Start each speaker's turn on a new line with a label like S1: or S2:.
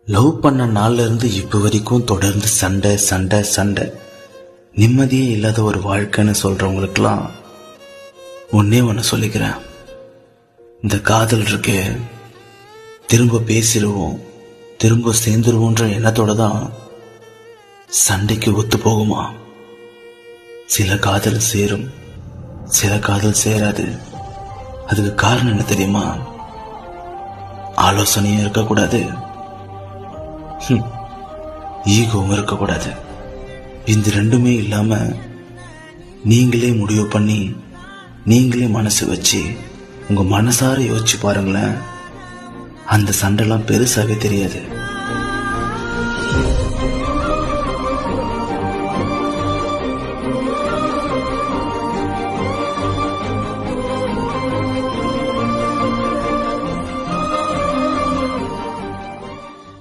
S1: Love பண்ண நாள்ல இருந்து இப்ப வரைக்கும் தொடர்ந்து சண்டை சண்டை சண்டை, நிம்மதியே இல்லாத ஒரு வாழ்க்கைன்னு சொல்றவங்களுக்கெல்லாம் ஒன்னே ஒன்று சொல்லிக்கிறேன். இந்த காதல் இருக்கே, திரும்ப பேசிடுவோம், திரும்ப சேர்ந்துருவோன்ற எண்ணத்தோட தான் சண்டைக்கு ஒத்து போகுமா? சில காதல் சேரும், சில காதல் சேராது. அதுக்கு காரணம் என்ன தெரியுமா? ஆலோசனையும் இருக்கக்கூடாது, ஈகோவும் இருக்கக்கூடாது. இந்த ரெண்டுமே இல்லாம நீங்களே முடிவு பண்ணி நீங்களே மனசு வச்சு உங்க மனசார யோசிச்சு பாருங்களேன், அந்த சண்டைலாம் பெருசாவே தெரியாது.